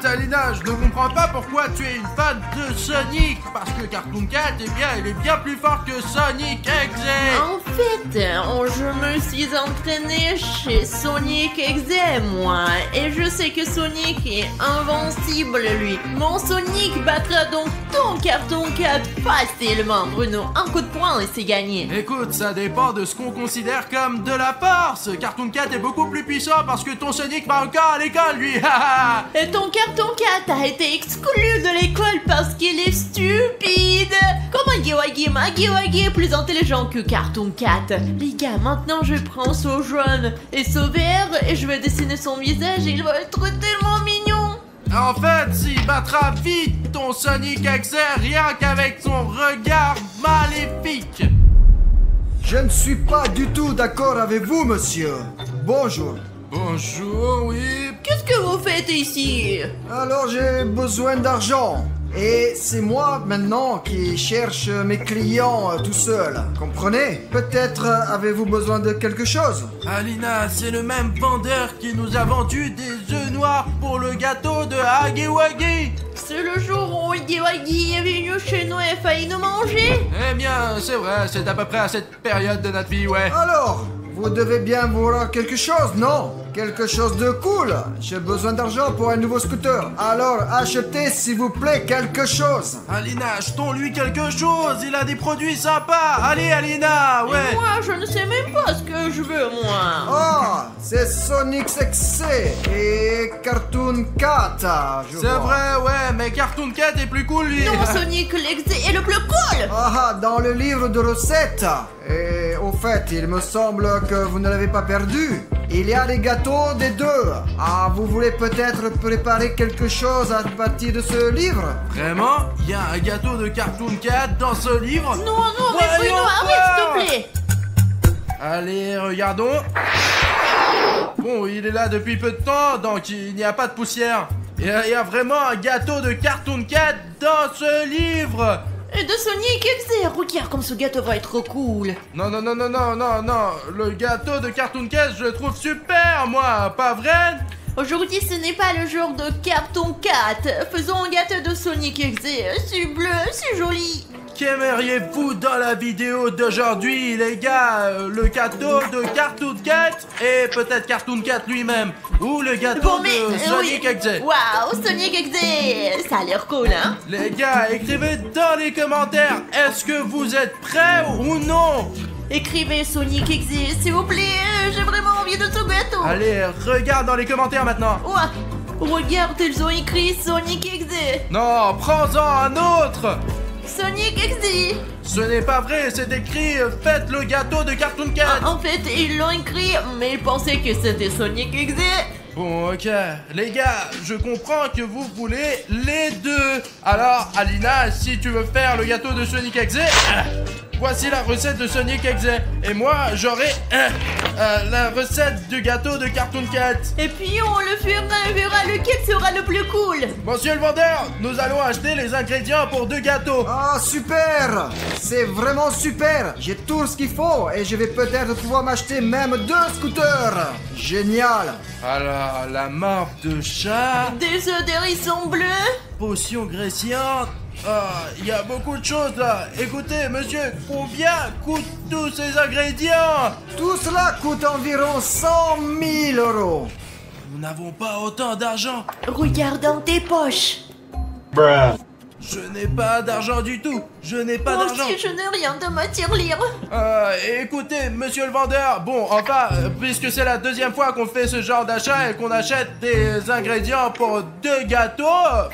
Écoute Alina, je ne comprends pas pourquoi tu es une fan de Sonic. Parce que Cartoon Cat, eh bien, il est bien plus fort que Sonic Exe. En fait, je me suis entraîné chez Sonic Exe, moi. Et je sais que Sonic est invincible, lui. Mon Sonic battra donc ton Cartoon Cat facilement, Bruno. Un coup de poing et c'est gagné. Écoute, ça dépend de ce qu'on considère comme de la force. Cartoon Cat est beaucoup plus puissant parce que ton Sonic va encore à l'école, lui. Et ton Cartoon Cat a été exclu de l'école parce qu'il est stupide. Comme Huggy est plus intelligent que Cartoon Cat. Les gars, maintenant je prends ce jaune et ce vert et je vais dessiner son visage et il va être tellement mignon. En fait, il battra vite ton Sonic Exe rien qu'avec son regard maléfique. Je ne suis pas du tout d'accord avec vous, monsieur. Bonjour. Bonjour, oui. Qu'est-ce que vous faites ici? Alors j'ai besoin d'argent. Et c'est moi maintenant qui cherche mes clients tout seul. Comprenez? Peut-être avez-vous besoin de quelque chose? Alina, c'est le même vendeur qui nous a vendu des œufs noirs pour le gâteau de Huggy Wuggy. C'est le jour où Huggy est venu chez nous et a failli nous manger. Eh bien, c'est vrai, c'est à peu près à cette période de notre vie, ouais. Alors, vous devez bien vouloir quelque chose, non? Quelque chose de cool. J'ai besoin d'argent pour un nouveau scooter. Alors, achetez s'il vous plaît quelque chose. Alina, achetons-lui quelque chose, il a des produits sympas. Allez, Alina, ouais. Et moi, je ne sais même pas ce que je veux, moi. Ah, c'est Sonic Exe et Cartoon Cat, je C'est vois. vrai, ouais, mais Cartoon Cat est plus cool, lui. Non, Sonic l'Exe est le plus cool. Ah, dans le livre de recettes. Et au fait, il me semble que vous ne l'avez pas perdu. Il y a les gâteaux des deux. Ah, vous voulez peut-être préparer quelque chose à partir de ce livre? Vraiment? Il y a un gâteau de Cartoon Cat dans ce livre? Non, mais Voyons Bruno, arrête, s'il te plaît. Allez, regardons. Bon, il est là depuis peu de temps, donc il n'y a pas de poussière. Et il y a vraiment un gâteau de Cartoon Cat dans ce livre. Et de Sonic Exe, regarde comme ce gâteau va être cool. Non, le gâteau de Cartoon Cat, je le trouve super, moi, pas vrai? Aujourd'hui, ce n'est pas le jour de Cartoon Cat. Faisons un gâteau de Sonic Exe. C'est bleu, c'est joli. Qu'aimeriez-vous dans la vidéo d'aujourd'hui, les gars? Le gâteau de Cartoon Cat et peut-être Cartoon Cat lui-même? Ou le gâteau de Sonic Exe? Waouh, Sonic Exe, ça a l'air cool, hein? Les gars, écrivez dans les commentaires, est-ce que vous êtes prêts ou non? Écrivez Sonic Exe, s'il vous plaît, j'ai vraiment envie de ce gâteau. Allez, regarde dans les commentaires maintenant. Ouah, regarde, ils ont écrit Sonic Exe. Non, prends-en un autre. Sonic Exe. Ce n'est pas vrai, c'est écrit faites le gâteau de Cartoon Cat. En fait, ils l'ont écrit, mais ils pensaient que c'était Sonic Exe. Bon, ok. Les gars, je comprends que vous voulez les deux. Alors, Alina, si tu veux faire le gâteau de Sonic Exe, voici la recette de Sonic Exe. Et moi, j'aurai la recette du gâteau de Cartoon Cat. Et puis on le fera, on verra lequel sera le plus cool. Monsieur le vendeur, nous allons acheter les ingrédients pour 2 gâteaux. Ah, super! C'est vraiment super! J'ai tout ce qu'il faut et je vais peut-être pouvoir m'acheter même 2 scooters! Génial! Alors, la marque de chat, Des œufs d'hérisson bleu. potion graissante. Ah, il y a beaucoup de choses là. Écoutez, monsieur, combien coûtent tous ces ingrédients? Tout cela coûte environ 100 000 euros. Nous n'avons pas autant d'argent. Regarde dans tes poches. Je n'ai pas d'argent du tout. Je n'ai pas Moi d'argent. aussi, je n'ai rien de ma tirelire. Écoutez, monsieur le vendeur, bon, enfin, puisque c'est la deuxième fois qu'on fait ce genre d'achat et qu'on achète des ingrédients pour 2 gâteaux,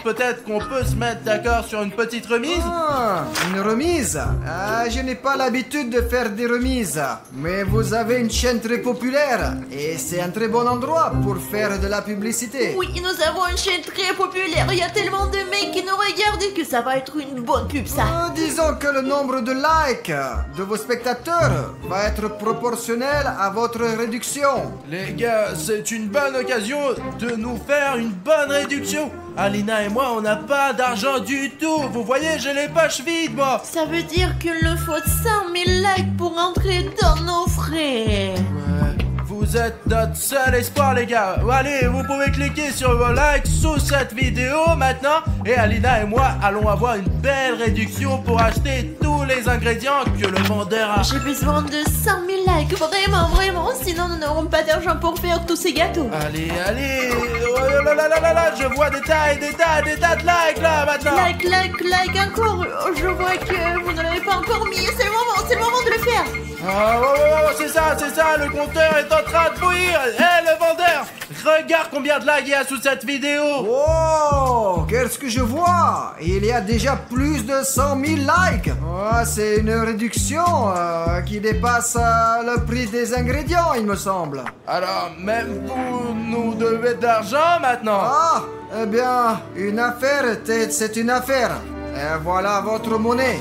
peut-être qu'on peut se mettre d'accord sur une petite remise. Ah, une remise? Ah, je n'ai pas l'habitude de faire des remises. Mais vous avez une chaîne très populaire et c'est un très bon endroit pour faire de la publicité. Oui, nous avons une chaîne très populaire. Il y a tellement de mecs qui nous regardent que ça va être une bonne pub, ça. Disons que le nombre de likes de vos spectateurs va être proportionnel à votre réduction. Les gars, c'est une bonne occasion de nous faire une bonne réduction. Alina et moi, on n'a pas d'argent du tout. Vous voyez, j'ai les poches vides, moi. Ça veut dire qu'il nous faut 100 000 likes pour entrer dans nos frais. Ouais, vous vous êtes notre seul espoir, les gars. Allez, vous pouvez cliquer sur vos likes sous cette vidéo maintenant. Et Alina et moi allons avoir une belle réduction pour acheter tous les ingrédients que le vendeur a. J'ai besoin de 100 000 likes, vraiment, sinon nous n'aurons pas d'argent pour faire tous ces gâteaux. Allez, oh là là là là là, je vois des tas de likes là maintenant. Like encore. Je vois que vous ne l'avez pas encore mis. C'est le moment de le faire. Ah, oh, c'est ça, le compteur est en train de bouillir. Hé, le vendeur, regarde combien de likes il y a sous cette vidéo. Oh, qu'est-ce que je vois? Il y a déjà plus de 100 000 likes. Oh, c'est une réduction qui dépasse le prix des ingrédients, il me semble. Alors, même vous nous devez de l'argent maintenant. Ah, eh bien, une affaire, c'est une affaire. Et voilà votre monnaie.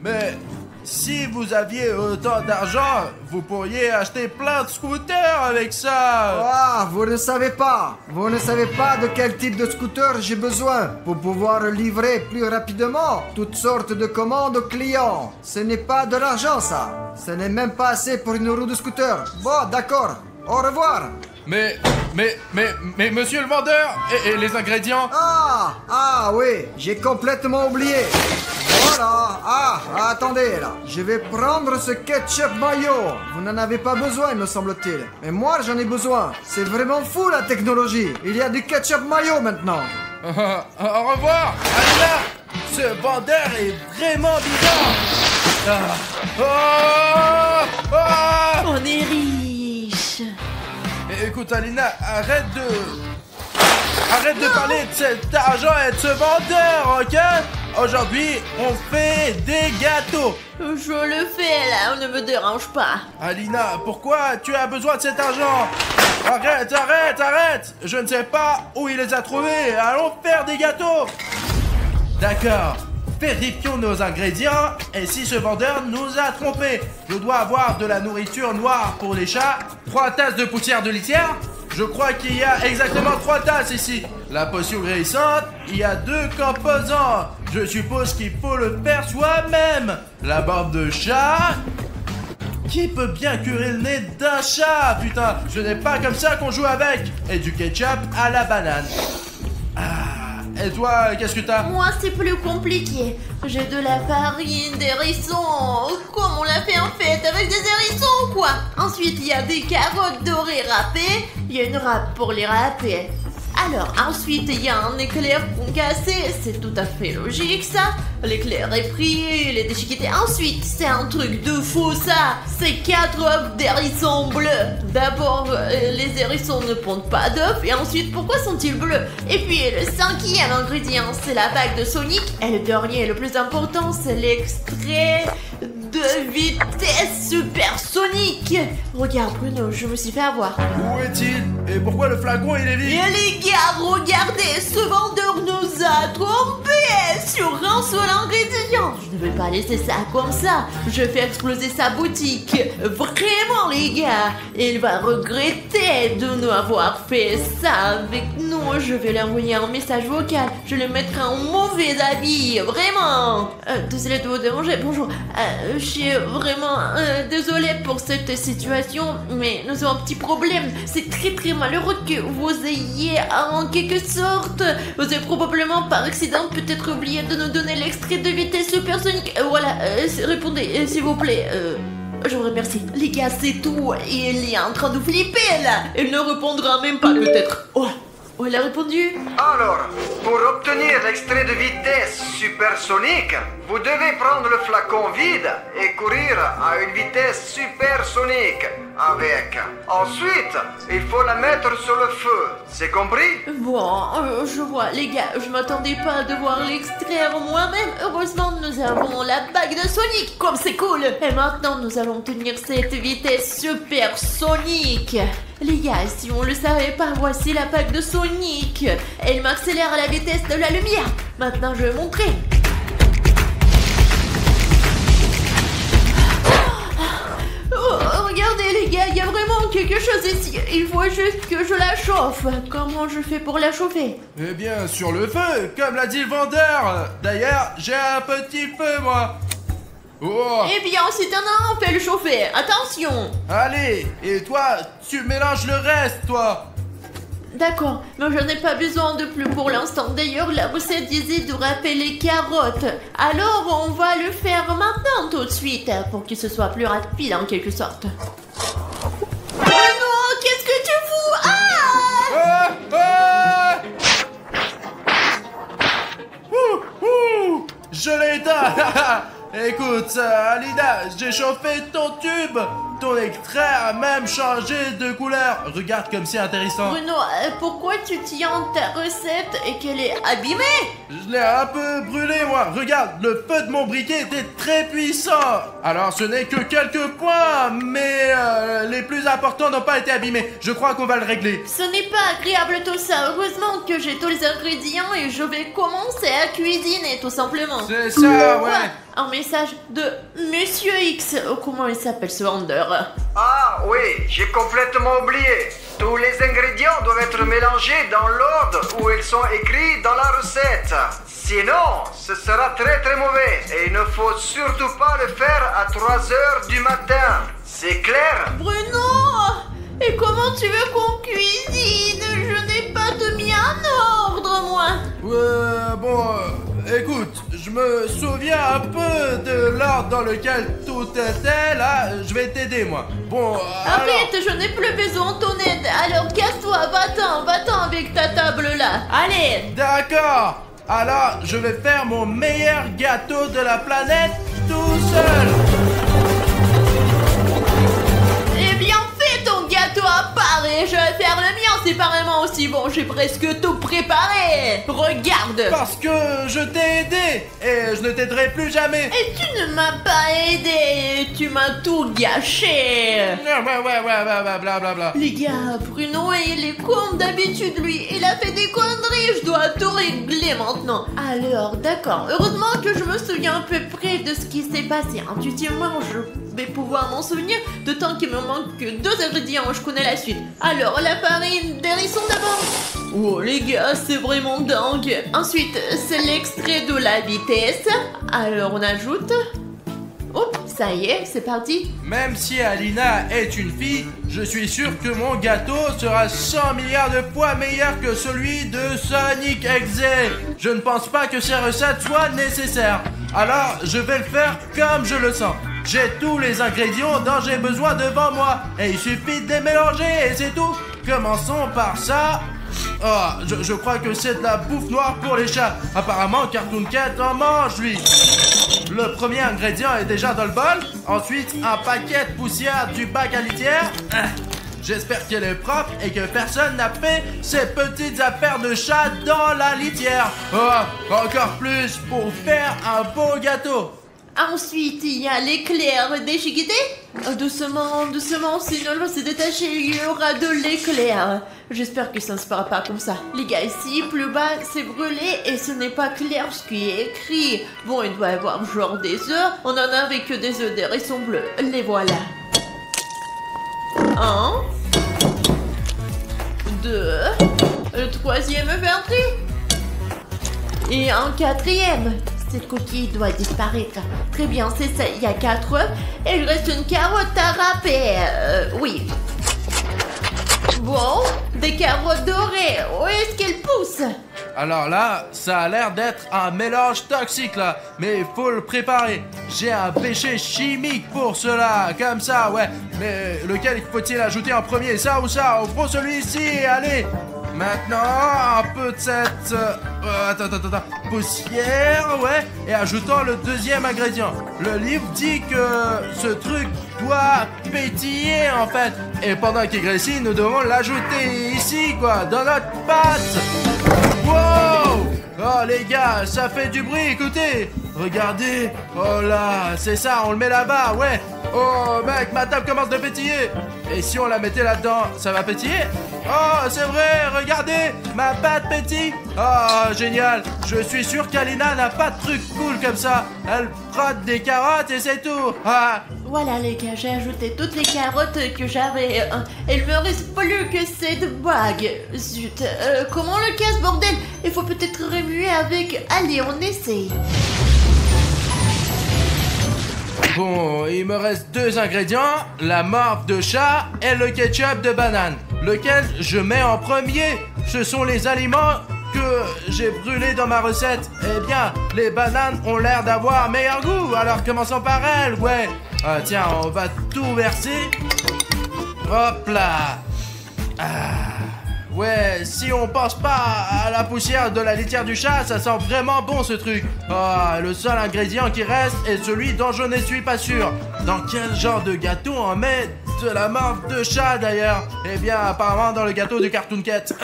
Mais si vous aviez autant d'argent, vous pourriez acheter plein de scooters avec ça. Ah, vous ne savez pas de quel type de scooter j'ai besoin pour pouvoir livrer plus rapidement toutes sortes de commandes aux clients. Ce n'est pas de l'argent, ça. Ce n'est même pas assez pour une roue de scooter. Bon, d'accord. Au revoir. Mais monsieur le vendeur, et les ingrédients? Ah oui, j'ai complètement oublié. Voilà. Attendez là. Je vais prendre ce ketchup mayo. Vous n'en avez pas besoin, me semble-t-il. Mais moi, j'en ai besoin. C'est vraiment fou la technologie. Il y a du ketchup mayo maintenant. Au revoir, Alina. Ce vendeur est vraiment bizarre. On est riche. Écoute Alina, arrête de parler de cet argent et de ce vendeur, ok? Aujourd'hui, on fait des gâteaux. Je le fais là, ne me dérange pas. Alina, pourquoi tu as besoin de cet argent? Arrête. Je ne sais pas où il les a trouvés. Allons faire des gâteaux. D'accord. Vérifions nos ingrédients et si ce vendeur nous a trompés. Je dois avoir de la nourriture noire pour les chats, 3 tasses de poussière de litière. Je crois qu'il y a exactement 3 tasses ici. La potion guérissante, il y a 2 composants. Je suppose qu'il faut le faire soi-même. La barbe de chat. Qui peut bien curer le nez d'un chat? Putain, ce n'est pas comme ça qu'on joue avec. Et du ketchup à la banane. Et toi, qu'est-ce que t'as? Moi, c'est plus compliqué. J'ai de la farine, des hérissons. Comme on l'a fait en fait, avec des hérissons quoi. Ensuite, il y a des carottes dorées râpées. Il y a une râpe pour les râper. Alors, ensuite, il y a un éclair concassé. C'est tout à fait logique, ça. L'éclair est pris, il est déchiqueté. Ensuite, c'est un truc de fou, ça. C'est 4 œufs d'hérissons bleus. D'abord, les hérissons ne pondent pas d'œufs. Et ensuite, pourquoi sont-ils bleus? Et puis, le 5e ingrédient, c'est la bague de Sonic. Et le dernier, le plus important, c'est l'extrait de vitesse supersonique. Regarde, Bruno, je me suis fait avoir. Où est-il? Et pourquoi le flacon, il est vide? Et les gars, regardez, ce vendeur nous a trompés sur un seul ingrédient. Je ne vais pas laisser ça comme ça. Je vais exploser sa boutique. Vraiment, les gars. Il va regretter de nous avoir fait ça avec nous. Je vais lui envoyer un message vocal. Je le mettrai en mauvais habit. Vraiment. Désolé de vous déranger. Bonjour. Je suis vraiment désolée pour cette situation. Mais nous avons un petit problème. C'est très malheureux que vous ayez en quelque sorte, vous avez probablement par accident peut-être oublié de nous donner l'extrait de vitesse supersonique. Voilà, répondez s'il vous plaît. Je vous remercie. Les gars, c'est tout. Il est en train de flipper là. Il ne répondra même pas peut-être. Oh, il a répondu. Alors, pour obtenir l'extrait de vitesse supersonique, vous devez prendre le flacon vide et courir à une vitesse supersonique avec. Ensuite, il faut la mettre sur le feu. C'est compris? Bon, je vois. Les gars, je m'attendais pas à devoir l'extraire moi-même. Heureusement, nous avons la bague de Sonic. Comme c'est cool. Et maintenant, nous allons obtenir cette vitesse supersonique. Les gars, si on le savait pas, voici la bague de Sonic. Elle m'accélère à la vitesse de la lumière. Maintenant, je vais montrer. Oh, regardez les gars, il y a vraiment quelque chose ici. Il faut juste que je la chauffe. Comment je fais pour la chauffer? Eh bien, sur le feu, comme l'a dit le vendeur. D'ailleurs, j'ai un petit feu, moi. Oh. Eh bien, si t'en as un, fais-le chauffer. Attention. Allez, et toi, tu mélanges le reste, toi. D'accord, mais j'en ai pas besoin de plus pour l'instant. D'ailleurs, la recette disait de râper les carottes. Alors, on va le faire maintenant, tout de suite, pour que ce soit plus rapide en quelque sorte. Oh non, qu'est-ce que tu fous? Ah! Ah, je l'ai éteint. Écoute, Alina, j'ai chauffé ton tube. Ton extrait a même changé de couleur. Regarde comme c'est intéressant. Bruno, pourquoi tu tiens ta recette et qu'elle est abîmée? Je l'ai un peu brûlé, moi. Regarde, le feu de mon briquet était très puissant. Alors, ce n'est que quelques points, mais les plus importants n'ont pas été abîmés. Je crois qu'on va le régler. Ce n'est pas agréable tout ça. Heureusement que j'ai tous les ingrédients et je vais commencer à cuisiner, tout simplement. C'est ça, ouais. Un message de Monsieur X. Oh, comment il s'appelle ce vendeur? Ah oui, j'ai complètement oublié. Tous les ingrédients doivent être mélangés dans l'ordre où ils sont écrits dans la recette. Sinon, ce sera très très mauvais. Et il ne faut surtout pas le faire à 3 heures du matin. C'est clair? Bruno! Et comment tu veux qu'on cuisine? Je n'ai pas tout mis en ordre, moi. Bon, écoute, je me souviens un peu de l'ordre dans lequel tout était, là, je vais t'aider, moi. Bon, Arrête, je n'ai plus besoin de ton aide. Alors casse-toi, va-t'en avec ta table là. Allez. D'accord. Alors, je vais faire mon meilleur gâteau de la planète tout seul. Eh bien, fais ton gâteau à part et je vais faire le mien séparément aussi. Bon, j'ai presque tout préparé. Regarde. Parce que je t'ai aidé et je ne t'aiderai plus jamais. Et tu ne m'as pas aidé. Tu m'as tout gâché. Ouais, blablabla. Les gars, Bruno, il est comme d'habitude, lui. Il a fait des conneries. Je dois tout régler maintenant. Alors, d'accord. Heureusement que je me souviens à peu près de ce qui s'est passé. Intuitivement, je vais pouvoir m'en souvenir. D'autant qu'il me manque que 2 ingrédients. Je connais la suite. Alors, la farine d'hérisson d'abord. Oh, les gars, c'est vraiment dingue. Ensuite, c'est l'extrait de la vitesse. Alors, on ajoute... Hop, ça y est, c'est parti. Même si Alina est une fille, je suis sûr que mon gâteau sera 100 milliards de fois meilleur que celui de Sonic Exe. Je ne pense pas que ces recettes soient nécessaires. Alors, je vais le faire comme je le sens. J'ai tous les ingrédients dont j'ai besoin devant moi. Et il suffit de les mélanger et c'est tout. Commençons par ça. Oh, je crois que c'est de la bouffe noire pour les chats. Apparemment, Cartoon Cat en mange, lui. Le premier ingrédient est déjà dans le bol. Ensuite, un paquet de poussière du bac à litière. J'espère qu'elle est propre et que personne n'a fait ces petites affaires de chat dans la litière. Oh, encore plus pour faire un beau gâteau. Ensuite, il y a l'éclair déchiqueté. Doucement, doucement, sinon elle va se détacher, il y aura de l'éclair. J'espère que ça ne se fera pas comme ça. Les gars, ici, plus bas, c'est brûlé et ce n'est pas clair ce qui est écrit. Bon, il doit y avoir genre des œufs. On en avait que des œufs d'hérisson bleu. Les voilà. 1, 2, le troisième est parti. Et un quatrième. Cette coquille doit disparaître. Très bien, c'est ça, il y a 4 œufs. Et il reste une carotte à râper. Oui. Bon, des carottes dorées. Où est-ce qu'elles poussent? Alors là, ça a l'air d'être un mélange toxique là, mais il faut le préparer. J'ai un péché chimique pour cela, comme ça, ouais. Mais lequel faut-il ajouter en premier, ça ou ça? On prend celui-ci, allez. Maintenant, un peu de cette poussière, ouais, et ajoutons le deuxième ingrédient. Le livre dit que ce truc doit pétiller en fait. Et pendant qu'il grésille, nous devons l'ajouter ici, quoi, dans notre pâte. Wow! Oh les gars, ça fait du bruit, écoutez. Regardez. Oh là, c'est ça, on le met là-bas, ouais. Oh mec, ma table commence de pétiller. Et si on la mettait là-dedans, ça va pétiller? Oh, c'est vrai, regardez, ma pâte pétille. Oh, génial. Je suis sûr qu'Alina n'a pas de truc cool comme ça. Elle frotte des carottes et c'est tout. Ah. Voilà les gars, j'ai ajouté toutes les carottes que j'avais. Il me reste plus que cette bague. Zut, comment on le casse, bordel? Il faut peut-être remuer avec... Allez, on essaye. Bon, il me reste 2 ingrédients, la morve de chat et le ketchup de banane. Lequel je mets en premier? Ce sont les aliments que j'ai brûlés dans ma recette. Eh bien, les bananes ont l'air d'avoir meilleur goût, alors commençons par elles, ouais. Ah, tiens, on va tout verser. Hop là. Ouais, si on pense pas à la poussière de la litière du chat, ça sent vraiment bon ce truc. Le seul ingrédient qui reste est celui dont je ne suis pas sûr. Dans quel genre de gâteau on met de la morve de chat d'ailleurs? Eh bien, apparemment dans le gâteau du Cartoon Cat.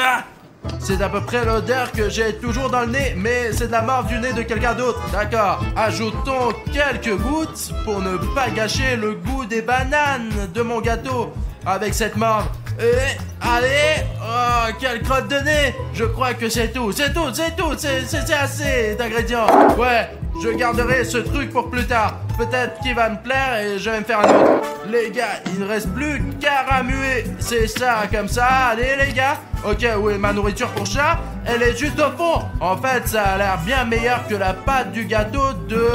C'est à peu près l'odeur que j'ai toujours dans le nez, mais c'est de la morve du nez de quelqu'un d'autre. D'accord, ajoutons quelques gouttes pour ne pas gâcher le goût des bananes de mon gâteau avec cette morve. Et allez, oh, quelle crotte de nez. Je crois que c'est tout, c'est assez d'ingrédients. Ouais, je garderai ce truc pour plus tard. Peut-être qu'il va me plaire et je vais me faire un autre. Les gars, il ne reste plus qu'à ramuer. C'est ça, comme ça, allez les gars. Ok, oui, ma nourriture pour chat, elle est juste au fond. En fait, ça a l'air bien meilleur que la pâte du gâteau de...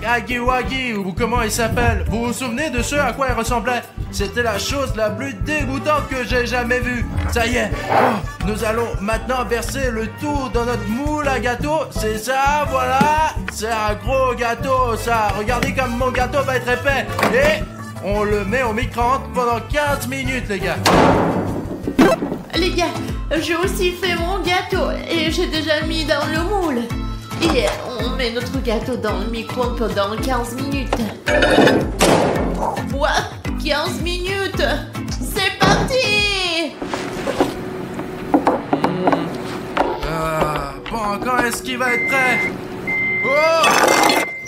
Agiwagi, ou comment il s'appelle. Vous vous souvenez de ce à quoi il ressemblait? C'était la chose la plus dégoûtante que j'ai jamais vue. Ça y est, nous allons maintenant verser le tout dans notre moule à gâteau. C'est ça, voilà. C'est un gros gâteau, ça. Regardez comme mon gâteau va être épais. Et on le met au micro-ondes pendant 15 minutes, les gars. Les gars, j'ai aussi fait mon gâteau et j'ai déjà mis dans le moule. Et on met notre gâteau dans le micro-ondes pendant 15 minutes. Quoi? 15 minutes? C'est parti! Bon, quand est-ce qu'il va être prêt? Oh!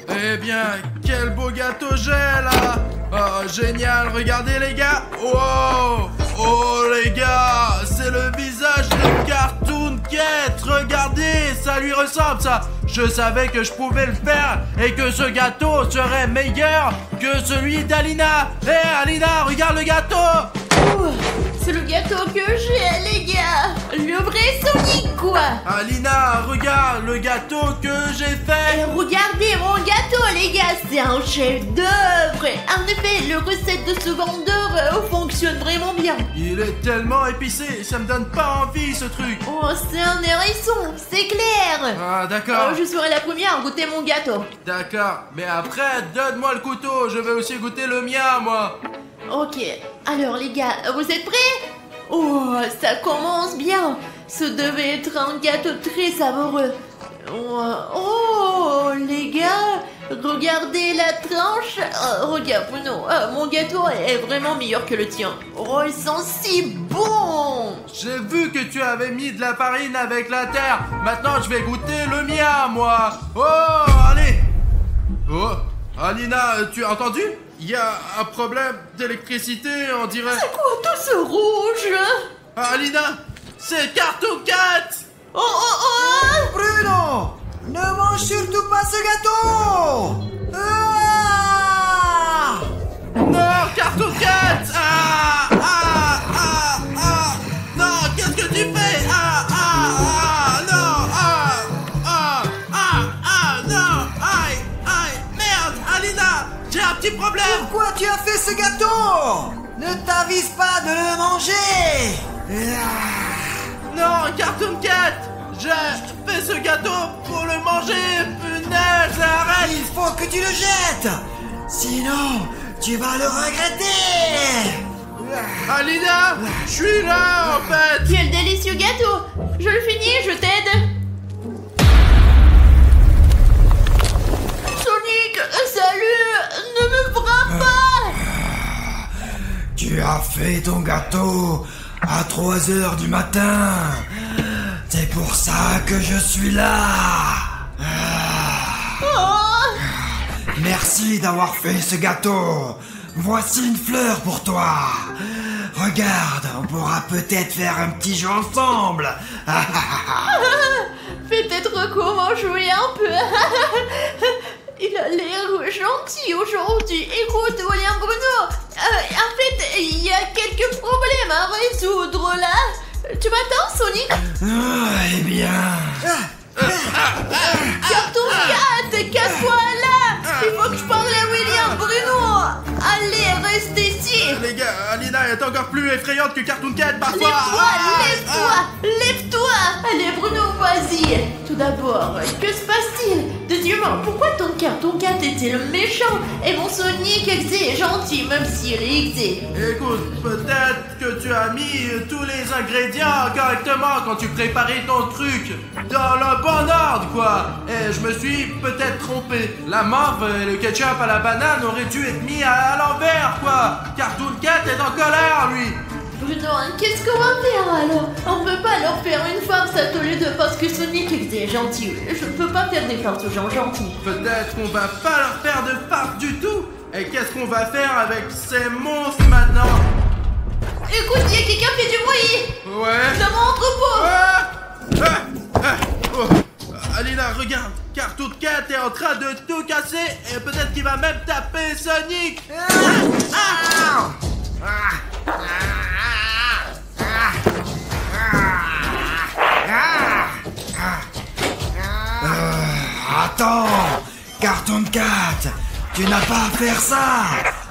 Eh bien, quel beau gâteau j'ai là! Oh, génial, regardez les gars! Wow! Oh les gars, c'est le visage de Cartoon Cat. Regardez, ça lui ressemble ça. Je savais que je pouvais le faire et que ce gâteau serait meilleur que celui d'Alina. Hé Alina, regarde le gâteau. C'est le gâteau que j'ai les gars. Le vrai Sonic quoi. Alina, regarde le gâteau que j'ai fait. Et regardez mon gâteau les gars, c'est un chef d'œuvre. En effet, le recette de ce vendeur fonctionne vraiment bien. Il est tellement épicé, ça me donne pas envie ce truc. Oh, c'est un hérisson, c'est clair. Ah d'accord. Je serai la première à goûter mon gâteau. D'accord, mais après, donne-moi le couteau, je vais aussi goûter le mien, moi. Ok, alors les gars, vous êtes prêts? Oh, ça commence bien. Ce devait être un gâteau très savoureux. Oh, les gars, regardez la tranche. Regarde, Bruno, mon gâteau est vraiment meilleur que le tien. Oh, il sent si bon. J'ai vu que tu avais mis de la farine avec la terre. Maintenant, je vais goûter le mien, moi. Oh, allez. Oh, Alina, tu as entendu? Il y a un problème d'électricité, on dirait. C'est quoi tout ce rouge? Alina, c'est Cartoon Cat. Oh. Bruno, ne mange surtout pas ce gâteau. Non, Cartoon Cat. Non, qu'est-ce que tu fais? Non, aïe, merde, Alina, j'ai un petit problème. Pourquoi tu as fait ce gâteau? Ne t'avise pas de le manger. Non, Cartoon Cat, j'ai fait ce gâteau pour le manger. Punaise, arrête. Il faut que tu le jettes. Sinon, tu vas le regretter. Alina, je suis là en fait. Quel délicieux gâteau. Je le finis, je t'aide. Sonic, salut. Ne me frappe pas. Tu as fait ton gâteau à 3 heures du matin. C'est pour ça que je suis là. Merci d'avoir fait ce gâteau. Voici une fleur pour toi. Regarde, on pourra peut-être faire un petit jeu ensemble. Peut-être comment jouer un peu. il a l'air gentil aujourd'hui. Écoute, William Bruno, en fait, il y a quelques problèmes à résoudre là. Tu m'attends, Sonic? Eh bien... Cartoon Cat, casse-toi là! Il faut que je parle à William Bruno! Allez, reste ici! Les gars, Alina est encore plus effrayante que Cartoon Cat parfois. Lève-toi! Allez, Bruno, vas-y! Tout d'abord, que se passe-t-il? Deuxièmement, pourquoi ton Cartoon Cat est-il méchant? Et mon Sonic est gentil, même s'il est exé. Écoute, peut-être que tu as mis tous les ingrédients correctement quand tu préparais ton truc dans le bon ordre, quoi. Et je me suis peut-être trompé. La morve et le ketchup à la banane auraient dû être mis à l'envers, quoi. Cartoon Cat est en colère, lui. Bruno, qu'est-ce qu'on va faire alors? On peut pas leur faire une farce à tous les deux parce que Sonic est gentil. Je ne peux pas faire des farces aux gens gentils. Peut-être qu'on va pas leur faire de farce du tout. Et qu'est-ce qu'on va faire avec ces monstres maintenant? Écoute, il y a quelqu'un qui fait du bruit! Ouais. Dans mon entrepôt! Alina, regarde, Cartoon Cat est en train de tout casser et peut-être qu'il va même taper Sonic. Attends, Cartoon Cat, tu n'as pas à faire ça.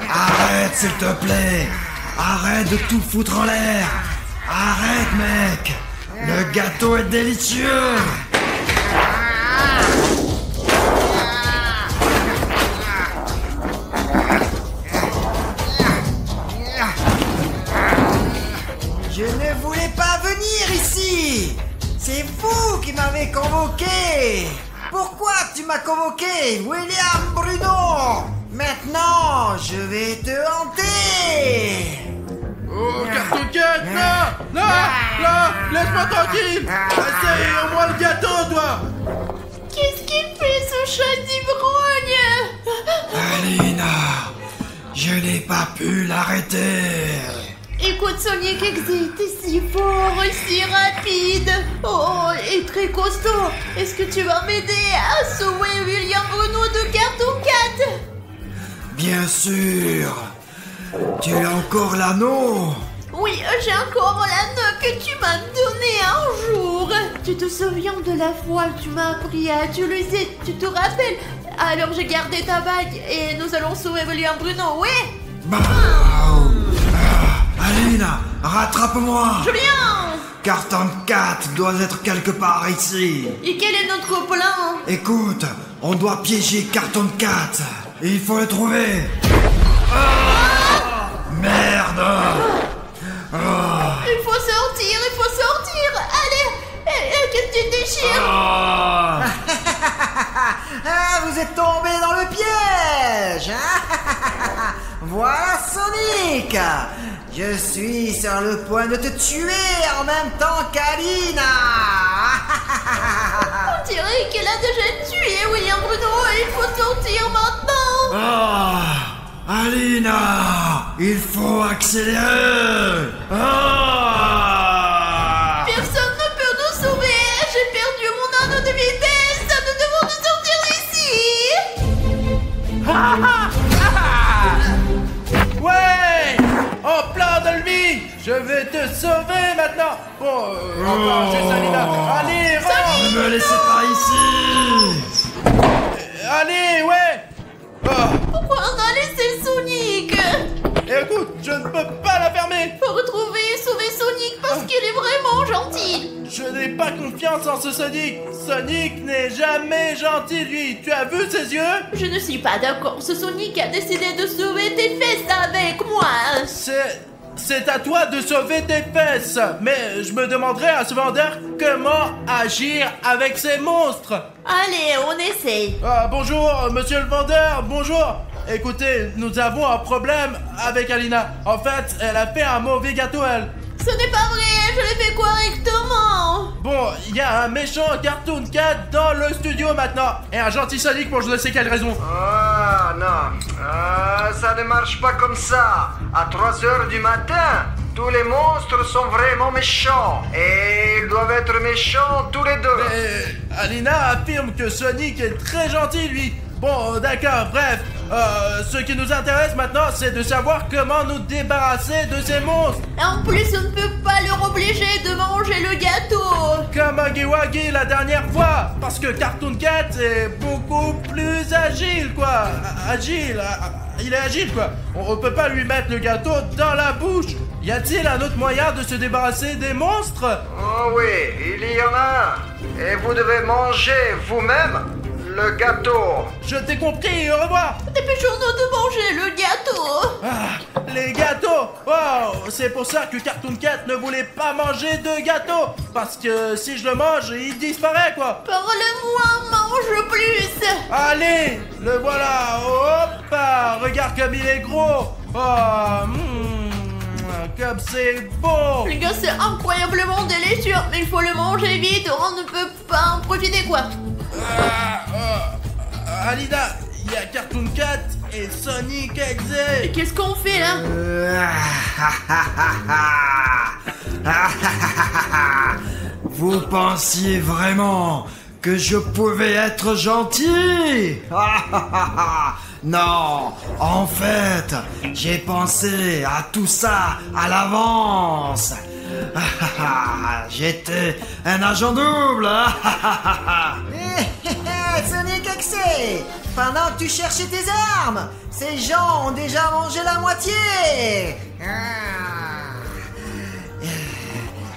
Arrête, s'il te plaît. Arrête de tout foutre en l'air. Arrête, mec. Le gâteau est délicieux. Je ne voulais pas venir ici. C'est vous qui m'avez convoqué. Pourquoi tu m'as convoqué, William Bruno? Maintenant, je vais te hanter. Oh, Cartoon Cat, non, laisse-moi tranquille. Essaye au moins le gâteau, toi. Qu'est-ce qu'il fait, ce chat d'ivrogne? Alina, je n'ai pas pu l'arrêter. Écoute, Sonic Exé, t'es si fort et si rapide. Oh, et très costaud. Est-ce que tu vas m'aider à sauver William Bruno de Cartoon Cat? Bien sûr. Tu as encore l'anneau? Oui, j'ai encore l'anneau que tu m'as donné un jour. Tu te souviens de la fois où tu m'as appris à utiliser, tu te rappelles? Alors j'ai gardé ta bague et nous allons sauver William Bruno, oui? Bah, Alina, rattrape-moi. Julien! Cartoon Cat doit être quelque part ici. Et quel est notre plan? Écoute, on doit piéger Cartoon Cat. Il faut le trouver. Merde. Il faut sortir, il faut sortir. Allez, qu'est-ce que tu déchires? Ah, vous êtes tombé dans le piège. Voilà Sonic. Je suis sur le point de te tuer en même temps qu'Alina. On dirait qu'elle a déjà tué William Bruno et il faut sortir maintenant. Alina, il faut accélérer. Personne ne peut nous sauver. J'ai perdu mon anneau de vitesse. Nous devons nous sortir d'ici. Ouais, en plein de lui. Je vais te sauver maintenant. Bon, encore juste Alina. Allez, rentre. Ne me laissez pas ici. Allez, ouais. Pourquoi on a laissé Sonic? Écoute, je ne peux pas la fermer. Faut retrouver et sauver Sonic parce qu'il est vraiment gentil. Je n'ai pas confiance en ce Sonic. Sonic n'est jamais gentil, lui. Tu as vu ses yeux? Je ne suis pas d'accord. Ce Sonic a décidé de sauver tes fesses avec moi. C'est à toi de sauver tes fesses. Mais je me demanderais à ce vendeur comment agir avec ces monstres. Allez, on essaye. Bonjour, monsieur le vendeur, bonjour. Écoutez, nous avons un problème avec Alina. En fait, elle a fait un mauvais gâteau, elle. Ce n'est pas vrai, je l'ai fait correctement. Bon, il y a un méchant Cartoon Cat dans le studio maintenant. Et un gentil Sonic pour je ne sais quelle raison. Ah non, ça ne marche pas comme ça. À 3h du matin, tous les monstres sont vraiment méchants. Et ils doivent être méchants tous les deux. Mais Alina affirme que Sonic est très gentil, lui. Bon, d'accord, bref. Ce qui nous intéresse maintenant, c'est de savoir comment nous débarrasser de ces monstres. En plus, on ne peut pas leur obliger de manger le gâteau. Comme Huggy Wuggy la dernière fois. Parce que Cartoon Cat est beaucoup plus agile, quoi. Agile. Il est agile, quoi. On peut pas lui mettre le gâteau dans la bouche. Y a-t-il un autre moyen de se débarrasser des monstres? Oh oui, il y en a un. Et vous devez manger vous-même le gâteau. Je t'ai compris, au revoir. Dépêchons-nous de manger le gâteau. Ah, les gâteaux. Oh, c'est pour ça que Cartoon Cat ne voulait pas manger de gâteau. Parce que si je le mange, il disparaît, quoi. Parle-moi, mange plus. Allez, le voilà. Hop, regarde comme il est gros. Oh, comme c'est beau. Les gars, c'est incroyablement délicieux, mais il faut le manger vite, on ne peut pas en profiter, quoi. Alina, il y a Cartoon Cat et Sonic Et Exe. qu'est-ce qu'on fait, là? Vous pensiez vraiment que je pouvais être gentil? Non, en fait, j'ai pensé à tout ça à l'avance. J'étais un agent double. Sonic Exe, pendant que tu cherchais tes armes, ces gens ont déjà mangé la moitié.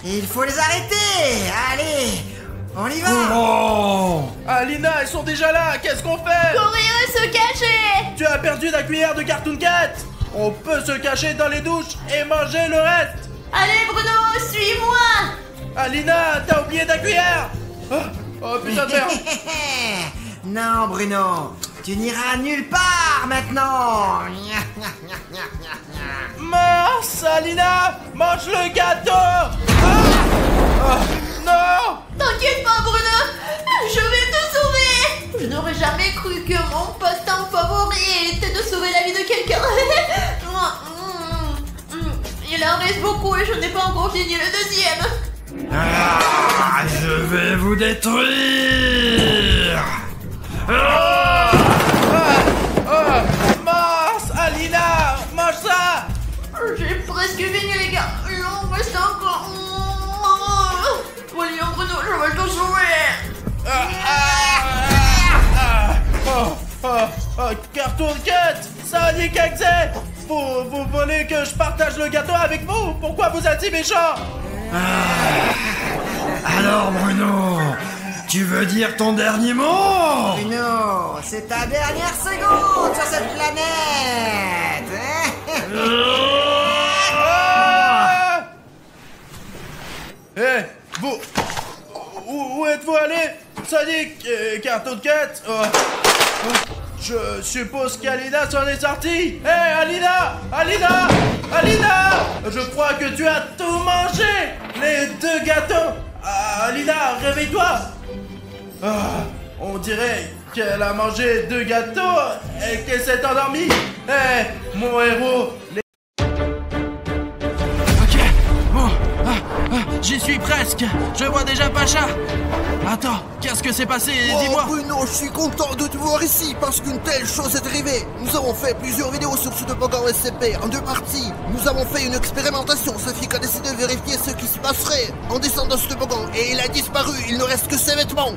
Il faut les arrêter. Allez, on y va. Oh, Alina, ils sont déjà là. Qu'est-ce qu'on fait? Courir et se cacher. Tu as perdu la cuillère de Cartoon Cat. On peut se cacher dans les douches et manger le reste. Allez, Bruno, suis-moi. Alina, t'as oublié ta cuillère. Oh putain de merde. Non, Bruno, tu n'iras nulle part maintenant. Mince, Alina, mange le gâteau. Non. T'inquiète pas, Bruno, je vais te sauver. Je n'aurais jamais cru que mon passe-temps favori était de sauver la vie de quelqu'un. Il en reste beaucoup et je n'ai pas encore fini le deuxième. je vais vous détruire. Mince, Alina, mange ça. J'ai presque fini, les gars. Il en reste encore. Voyons, Bruno, je vais te sauver. Cartoon Cat, Sonic Exe, vous voulez que je partage le gâteau avec vous? Pourquoi vous êtes si méchant? Alors Bruno, tu veux dire ton dernier mot? Bruno, c'est ta dernière seconde sur cette planète. Vous... Où êtes-vous allé? Sonic, Cartoon Cat? Je suppose qu'Alina s'en est sortie. Alina! Alina! Alina! Je crois que tu as tout mangé! Les deux gâteaux! Alina, réveille-toi! On dirait qu'elle a mangé 2 gâteaux et qu'elle s'est endormie. Mon héros! Ok, bon, j'y suis presque. Je vois déjà Pacha. Attends, qu'est-ce que c'est passé? Dis-moi. Bruno, je suis content de te voir ici parce qu'une telle chose est arrivée. Nous avons fait plusieurs vidéos sur ce toboggan SCP en 2 parties. Nous avons fait une expérimentation. Safik a décidé de vérifier ce qui se passerait en descendant ce toboggan et il a disparu. Il ne reste que ses vêtements.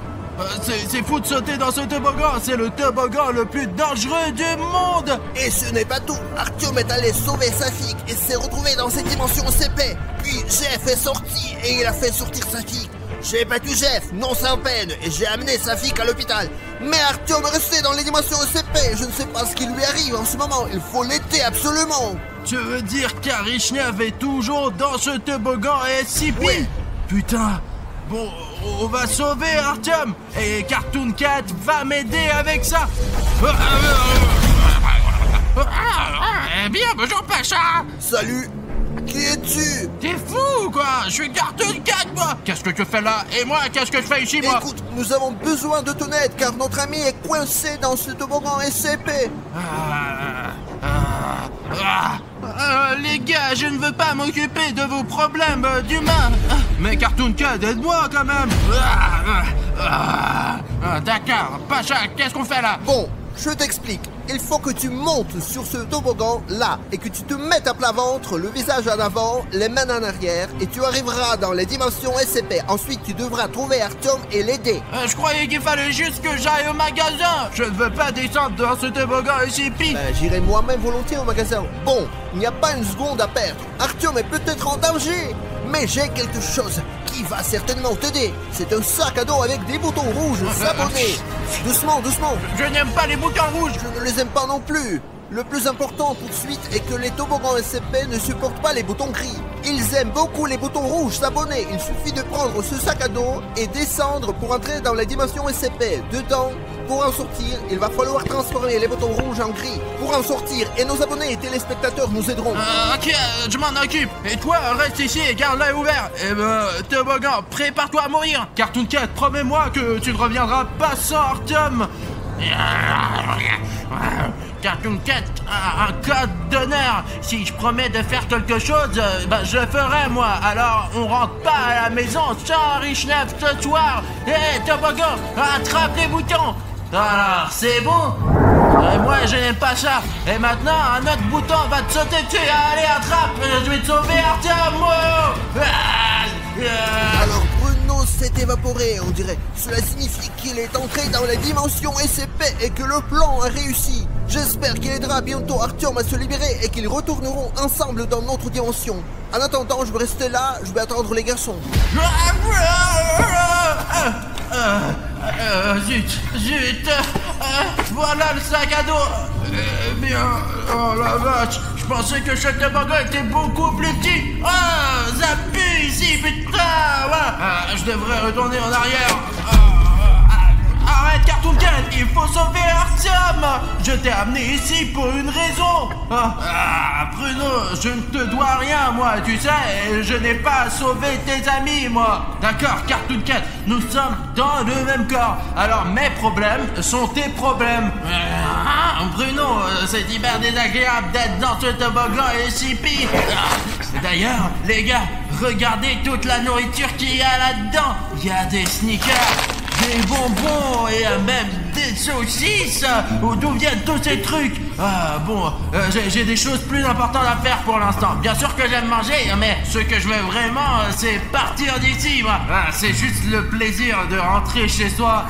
C'est fou de sauter dans ce toboggan. C'est le toboggan le plus dangereux du monde. Et ce n'est pas tout. Artyom est allé sauver Safik et s'est retrouvé dans cette dimension SCP. Puis Jeff est sorti et il a fait sortir Safik. J'ai battu Jeff, non sans peine, et j'ai amené Safik à l'hôpital. Mais Artyom est resté dans les dimensions SCP. Je ne sais pas ce qui lui arrive en ce moment. Il faut l'aider absolument. Tu veux dire qu'Arishnev est toujours dans ce toboggan SCP? Oui. Putain. Bon, on va sauver Artyom. Et Cartoon Cat va m'aider avec ça. Eh bien, bonjour Pacha. Salut. Qui es-tu? T'es fou quoi? Je suis Cartoon Cat moi. Qu'est-ce que tu fais là? Et moi, qu'est-ce que je fais ici moi? Écoute, nous avons besoin de ton aide car notre ami est coincé dans ce toboggan SCP. Les gars, je ne veux pas m'occuper de vos problèmes d'humains. Mais Cartoon Cat, aide-moi quand même. D'accord, Pacha, qu'est-ce qu'on fait là? Bon, Je t'explique. Il faut que tu montes sur ce toboggan là et que tu te mettes à plat ventre, le visage en avant, les mains en arrière et tu arriveras dans les dimensions SCP. Ensuite, tu devras trouver Artyom et l'aider. Je croyais qu'il fallait juste que j'aille au magasin. Je ne veux pas descendre dans ce toboggan SCP. J'irai moi-même volontiers au magasin. Bon, il n'y a pas une seconde à perdre. Artyom est peut-être en danger, mais j'ai quelque chose qui va certainement t'aider. C'est un sac à dos avec des boutons rouges sabonnés. Doucement, doucement. Je n'aime pas les boutons rouges. Je ne les aime pas non plus. Le plus important tout de suite est que les toboggans SCP ne supportent pas les boutons gris. Ils aiment beaucoup les boutons rouges sabonnés. Il suffit de prendre ce sac à dos et descendre pour entrer dans la dimension SCP. Dedans, pour en sortir, il va falloir transformer les boutons rouges en gris. Pour en sortir, et nos abonnés et téléspectateurs nous aideront. Ok, je m'en occupe. Et toi, reste ici et garde l'œil ouvert. Toboggan, prépare-toi à mourir. Cartoon Cat, promets-moi que tu ne reviendras pas sans Artyom. Cartoon Cat, un code d'honneur. Si je promets de faire quelque chose, je le ferai moi. Alors on rentre pas à la maison sans Richnev ce soir. Toboggan, attrape les boutons. Alors c'est bon. Moi je n'aime pas ça. Et maintenant un autre bouton va te sauter dessus. Allez, attrape. Je vais te sauver, Artyom. Alors Bruno s'est évaporé, on dirait. Cela signifie qu'il est entré dans la dimension SCP et que le plan a réussi. J'espère qu'il aidera bientôt Artyom à se libérer et qu'ils retourneront ensemble dans notre dimension. En attendant, je vais rester là, je vais attendre les garçons. Zut, voilà le sac à dos. Bien, oh la vache, je pensais que ce toboggan était beaucoup plus petit. Ça pue ici, putain. Je devrais retourner en arrière. Arrête, Cartoon Cat, il faut sauver Artyom. Je t'ai amené ici pour une raison. Bruno, je ne te dois rien, moi, tu sais, et je n'ai pas sauvé tes amis, moi. D'accord, Cartoon Cat, nous sommes dans le même corps. Alors mes problèmes sont tes problèmes. Bruno, c'est hyper désagréable d'être dans ce toboggan SCP. D'ailleurs, les gars, regardez toute la nourriture qu'il y a là-dedans. Il y a des sneakers, des bonbons et même des saucisses. D'où viennent tous ces trucs? J'ai des choses plus importantes à faire pour l'instant. Bien sûr que j'aime manger, mais ce que je veux vraiment, c'est partir d'ici, moi. C'est juste le plaisir de rentrer chez soi.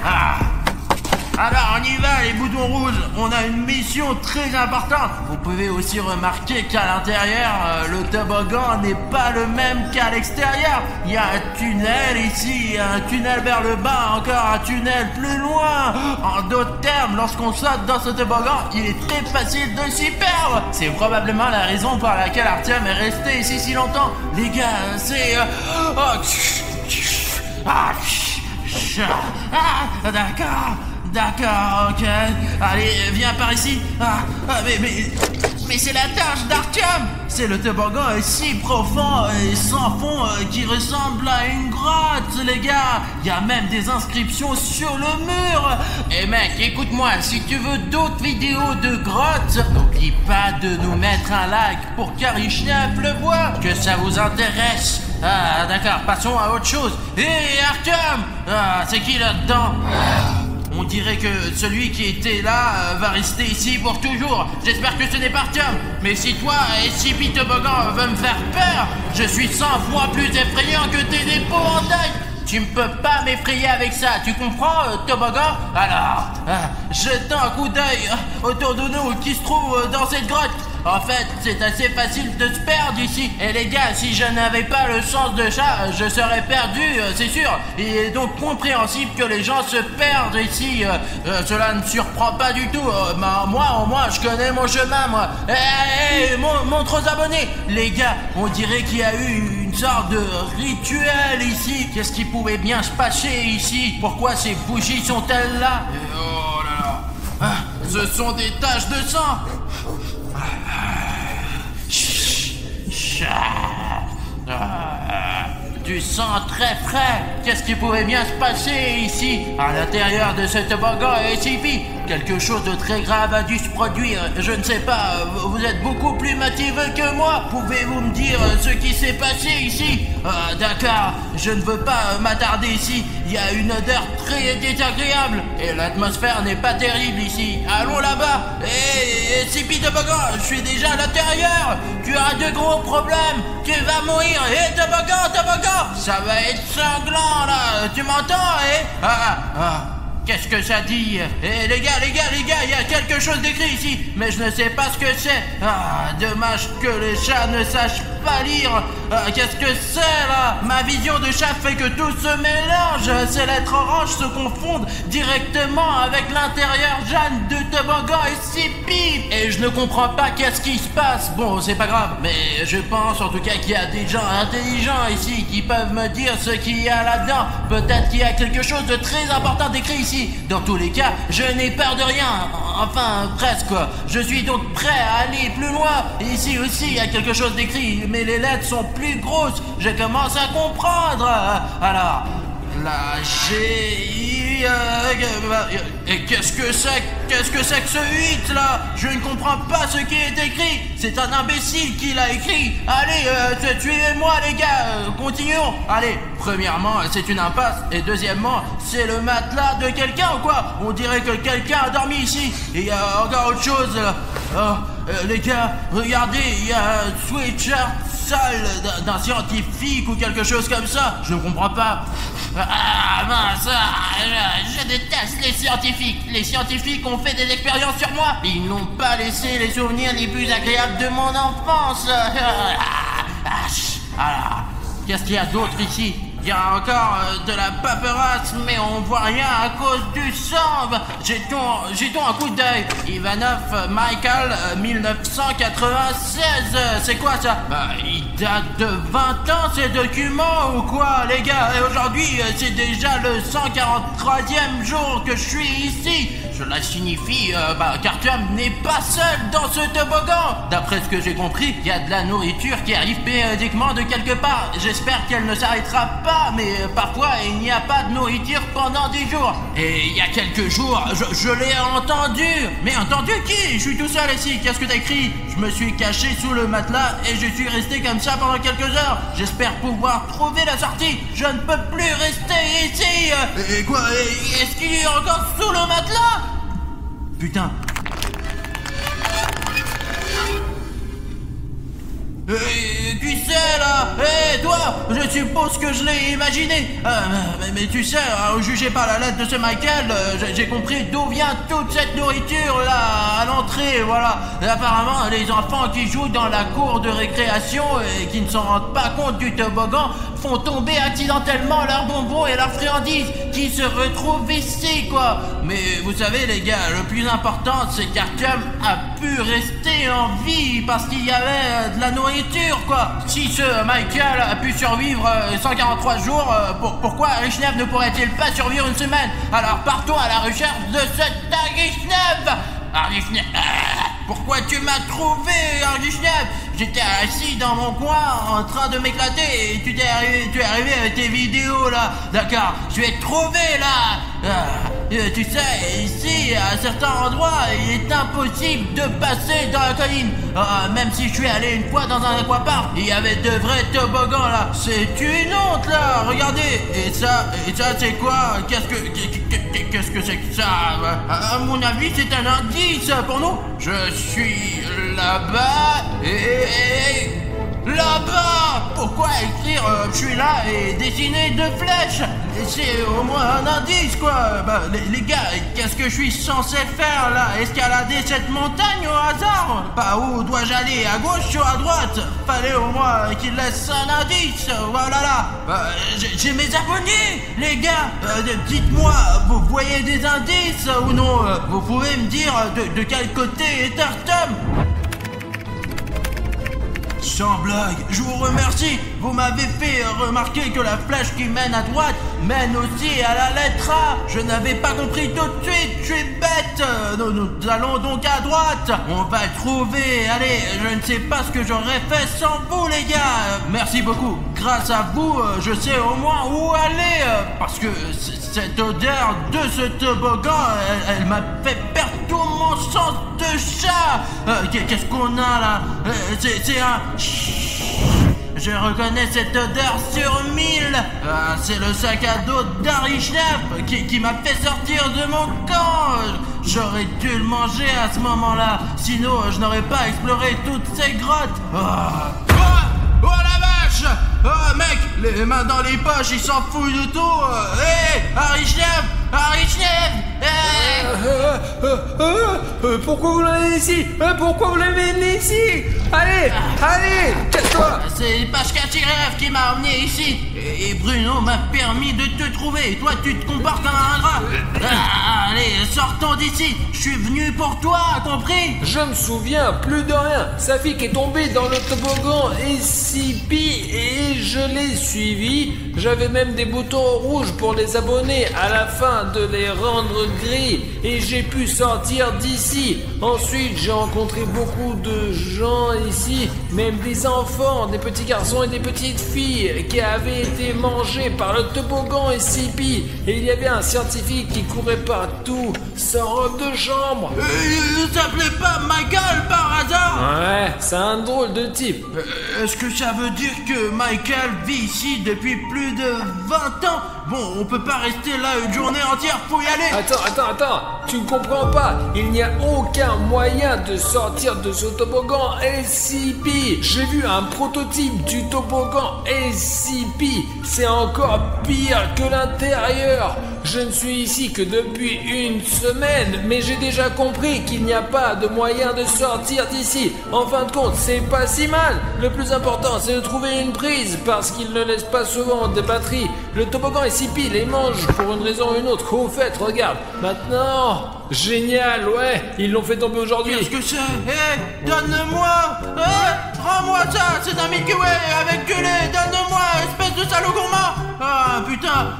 Alors on y va, les boutons rouges. On a une mission très importante. Vous pouvez aussi remarquer qu'à l'intérieur, le toboggan n'est pas le même qu'à l'extérieur. Il y a un tunnel ici, un tunnel vers le bas, encore un tunnel plus loin. En d'autres termes, lorsqu'on saute dans ce toboggan, il est très facile de s'y perdre. C'est probablement la raison pour laquelle Artyom est resté ici si longtemps. Les gars, c'est... D'accord, ok. Allez, viens par ici. Mais c'est la tâche d'Artyom. C'est le toboggan est si profond et sans fond qui ressemble à une grotte, les gars. Il y a même des inscriptions sur le mur. Et mec, écoute-moi, si tu veux d'autres vidéos de grottes, n'oublie pas de nous mettre un like pour qu'Arichnev le voie, que ça vous intéresse. D'accord, passons à autre chose. Artyom, c'est qui là-dedans? On dirait que celui qui était là va rester ici pour toujours. J'espère que ce n'est pas Artyom. Mais si toi, SCP Toboggan, veut me faire peur, je suis 100 fois plus effrayant que tes épouvantails. Tu ne peux pas m'effrayer avec ça, tu comprends, Toboggan? Alors, jetons un coup d'œil autour de nous qui se trouve dans cette grotte. En fait, c'est assez facile de se perdre ici. Et les gars, si je n'avais pas le sens de ça, je serais perdu, c'est sûr. Il est donc compréhensible que les gens se perdent ici. Cela ne surprend pas du tout. Moi, au moins, je connais mon chemin, moi. Montre aux abonnés. Les gars, on dirait qu'il y a eu une sorte de rituel ici. Qu'est-ce qui pouvait bien se passer ici? Pourquoi ces bougies sont-elles là? Oh là là. Ce sont des taches de sang. Du sang très frais. Qu'est-ce qui pouvait bien se passer ici, à l'intérieur de ce toboggan SCP? quelque chose de très grave a dû se produire. Je ne sais pas, vous êtes beaucoup plus motivé que moi. Pouvez-vous me dire ce qui s'est passé ici? D'accord, je ne veux pas m'attarder ici. Il y a une odeur très désagréable et l'atmosphère n'est pas terrible ici. Allons là-bas. Et Sipi Toboggan, je suis déjà à l'intérieur. Tu as de gros problèmes. Tu vas mourir. Et Toboggan, ça va être sanglant là. Tu m'entends, Qu'est-ce que ça dit? Eh les gars, il y a quelque chose d'écrit ici, mais je ne sais pas ce que c'est. Dommage que les chats ne sachent pas lire. Qu'est-ce que c'est là? Ma vision de chat fait que tout se mélange. Ces lettres oranges se confondent directement avec l'intérieur jaune de Toboggan et Sipi. Et je ne comprends pas qu'est-ce qui se passe. Bon, c'est pas grave, mais je pense en tout cas qu'il y a des gens intelligents ici qui peuvent me dire ce qu'il y a là-dedans. Peut-être qu'il y a quelque chose de très important d'écrit ici. Dans tous les cas, je n'ai peur de rien. Enfin, presque quoi. Je suis donc prêt à aller plus loin. Ici aussi, il y a quelque chose d'écrit, mais les lettres sont plus grosses. Je commence à comprendre. Alors, la G... Et qu'est-ce que c'est que ce 8 là? Je ne comprends pas ce qui est écrit. C'est un imbécile qui l'a écrit. Allez, suivez-moi les gars, continuons. Allez, premièrement, c'est une impasse. Et deuxièmement, c'est le matelas de quelqu'un ou quoi? On dirait que quelqu'un a dormi ici. Et il y a encore autre chose là. Les gars, regardez, il y a un sweatshirt sale d'un scientifique ou quelque chose comme ça. Je ne comprends pas. Mince, je déteste les scientifiques. Les scientifiques ont fait des expériences sur moi. Ils n'ont pas laissé les souvenirs les plus agréables de mon enfance. Alors, qu'est-ce qu'il y a d'autre ici? Il y a encore de la paperasse, mais on voit rien à cause du sang. Jetons un coup d'œil. Ivanov Michael, 1996. C'est quoi ça? Il date de 20 ans ces documents ou quoi, les gars? Et aujourd'hui, c'est déjà le 143e jour que je suis ici. Cela signifie qu'Artyom n'est pas seul dans ce toboggan. D'après ce que j'ai compris, il y a de la nourriture qui arrive périodiquement de quelque part. J'espère qu'elle ne s'arrêtera pas, mais parfois il n'y a pas de nourriture pendant 10 jours. Et il y a quelques jours, je l'ai entendu. Mais entendu qui? Je suis tout seul ici. Qu'est-ce que t'as écrit? Je me suis caché sous le matelas et je suis resté comme ça pendant quelques heures. J'espère pouvoir trouver la sortie. Je ne peux plus rester ici. Et quoi? Est-ce qu'il est encore sous le matelas? Putain. Tu sais là, toi, je suppose que je l'ai imaginé. Mais tu sais, jugez par la lettre de ce Michael, j'ai compris d'où vient toute cette nourriture là à l'entrée, voilà. Et apparemment, les enfants qui jouent dans la cour de récréation et qui ne s'en rendent pas compte du toboggan font tomber accidentellement leurs bonbons et leurs friandises qui se retrouvent ici, quoi. Mais vous savez les gars, le plus important c'est qu'Artyom a pu rester en vie parce qu'il y avait de la nourriture, quoi. Si ce Michael a pu survivre 143 jours, pourquoi Aghishnev ne pourrait-il pas survivre une semaine? Alors partons à la recherche de cet Aghishnev. Aghishnev, pourquoi tu m'as trouvé, Aghishnev? J'étais assis dans mon coin en train de m'éclater et tu es arrivé avec tes vidéos là. D'accord, je vais te trouver là. Tu sais, ici, à certains endroits, il est impossible de passer dans la colline. Même si je suis allé une fois dans un aquapark, il y avait de vrais toboggans là. C'est une honte là, regardez. Et ça c'est quoi? Qu'est-ce que c'est que ça? À mon avis, c'est un indice pour nous. Je suis là-bas et... Là-bas! Pourquoi écrire je suis là et dessiner deux flèches? C'est au moins un indice, quoi. Les gars, qu'est-ce que je suis censé faire, là? Escalader cette montagne au hasard? Par où dois-je aller? À gauche ou à droite? Fallait au moins qu'il laisse un indice. Voilà là. J'ai mes abonnés, les gars. Dites-moi, vous voyez des indices ou non? Vous pouvez me dire de quel côté est Artyom? sans blague, je vous remercie. Vous m'avez fait remarquer que la flèche qui mène à droite mène aussi à la lettre A. Je n'avais pas compris tout de suite, je suis bête. Nous allons donc à droite. On va trouver. Allez, je ne sais pas ce que j'aurais fait sans vous les gars. Merci beaucoup. Grâce à vous, je sais au moins où aller. Parce que cette odeur de ce toboggan, elle m'a fait perdre tout mon sens de chat. Qu'est-ce qu'on a là? C'est un... Je reconnais cette odeur sur 1000. C'est le sac à dos d'Arichnev qui m'a fait sortir de mon camp. J'aurais dû le manger à ce moment-là, sinon je n'aurais pas exploré toutes ces grottes. Oh la vache! Oh mec, les mains dans les poches, il s'en fout de tout. Hé, Arichnev! Pourquoi vous l'avez ici? Pourquoi vous l'avez amené ici? Allez, casse-toi! C'est Pashka-Chirev qui m'a emmené ici. Et Bruno m'a permis de te trouver. Et toi, tu te comportes comme un ingrat. Allez, sortons d'ici. Je suis venu pour toi, compris? Je me souviens plus de rien. Safik est tombé dans le toboggan SCP et je l'ai suivi. J'avais même des boutons rouges pour les abonnés à la fin de les rendre gris et j'ai pu sortir d'ici. Ensuite, j'ai rencontré beaucoup de gens ici, même des enfants, des petits garçons et des petites filles qui avaient été mangés par le toboggan SCP. Et il y avait un scientifique qui courait partout, sans robe de chambre. Il ne s'appelait pas Michael par hasard? Ouais, c'est un drôle de type. Est-ce que ça veut dire que Michael vit ici depuis plus de 20 ans? Bon, on peut pas rester là une journée entière, faut y aller. Attends, tu ne comprends pas. Il n'y a aucun moyen de sortir de ce toboggan SCP. J'ai vu un prototype du toboggan SCP. C'est encore pire que l'intérieur. Je ne suis ici que depuis une semaine, mais j'ai déjà compris qu'il n'y a pas de moyen de sortir d'ici. En fin de compte, c'est pas si mal. Le plus important, c'est de trouver une prise, parce qu'il ne laisse pas souvent de batterie. Le toboggan SCP les mange pour une raison ou une autre. Au fait, regarde, maintenant... Génial, ouais, ils l'ont fait tomber aujourd'hui. Qu'est-ce que c'est? Hé, donne-moi. Rends-moi ça, c'est un Milky Way avec du lait. Donne-moi, espèce de salaud gourmand. Ah, putain.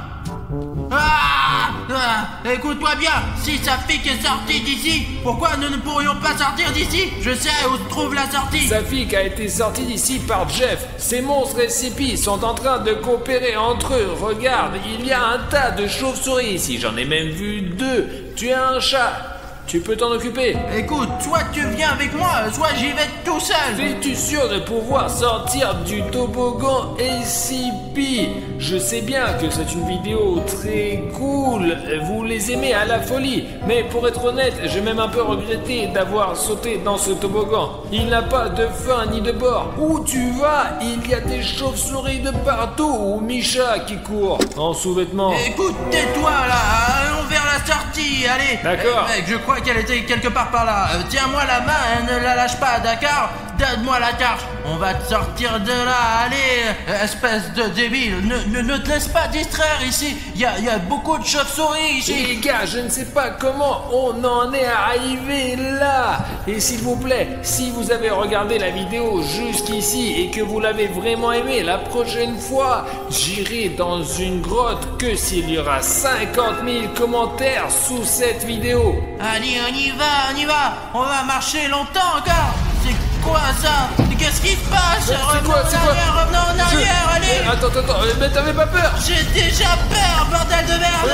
Écoute-toi bien, si Safik est sorti d'ici, pourquoi nous ne pourrions pas sortir d'ici? Je sais où se trouve la sortie. Safik a été sorti d'ici par Jeff. Ces monstres SCP sont en train de coopérer entre eux. Regarde, il y a un tas de chauves-souris ici, j'en ai même vu 2. Tu as un chat. Tu peux t'en occuper. Écoute, soit tu viens avec moi, soit j'y vais tout seul. Es-tu sûr de pouvoir sortir du toboggan SCP? Je sais bien que c'est une vidéo très cool, vous les aimez à la folie, mais pour être honnête, j'ai même un peu regretté d'avoir sauté dans ce toboggan. Il n'a pas de fin ni de bord. Où tu vas? Il y a des chauves-souris de partout, ou Misha qui court en sous-vêtements. Écoute, tais-toi là, allons vers la sortie, allez. D'accord. Mec, je crois qu'elle était quelque part par là. Tiens-moi la main, ne la lâche pas, d'accord? Donne-moi la carte. On va te sortir de là, allez, espèce de débile. Ne te laisse pas distraire ici. Il y a beaucoup de chauves-souris ici. Les gars, je ne sais pas comment on en est arrivé là. Et s'il vous plaît, si vous avez regardé la vidéo jusqu'ici et que vous l'avez vraiment aimé, la prochaine fois, j'irai dans une grotte que s'il y aura 50 000 commentaires sous cette vidéo. Allez, on y va. On va marcher longtemps encore. C'est quoi ça? Qu'est-ce qui se passe? Revenons en arrière, allez. Attends, mais t'avais pas peur? J'ai déjà peur, bordel de merde.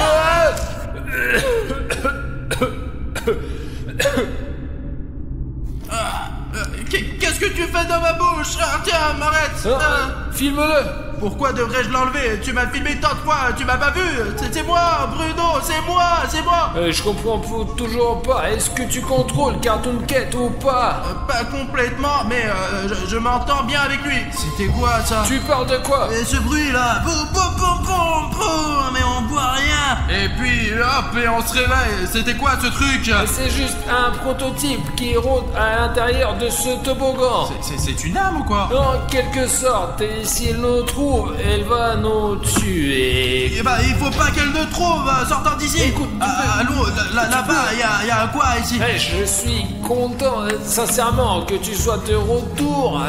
Qu'est-ce que tu fais dans ma bouche? Tiens, m'arrête. Filme-le. Pourquoi devrais-je l'enlever? Tu m'as filmé tant de fois, tu m'as pas vu. C'est moi, Bruno, c'est moi. Je comprends toujours pas. Est-ce que tu contrôles Cartoon Cat ou pas? Pas complètement, mais je m'entends bien avec lui. C'était quoi ça? Tu parles de quoi? Et ce bruit là, mais on voit rien. Et puis hop, et on se réveille. C'était quoi ce truc? C'est juste un prototype qui rôde à l'intérieur de ce toboggan. C'est une âme ou quoi? En quelque sorte, et s'il nous trouve, trouve, elle va nous tuer. Eh bah, il faut pas qu'elle nous trouve, sortant d'ici. Écoute, allons, là-bas, il y a quoi ici? Hey, je suis content, sincèrement, que tu sois de retour.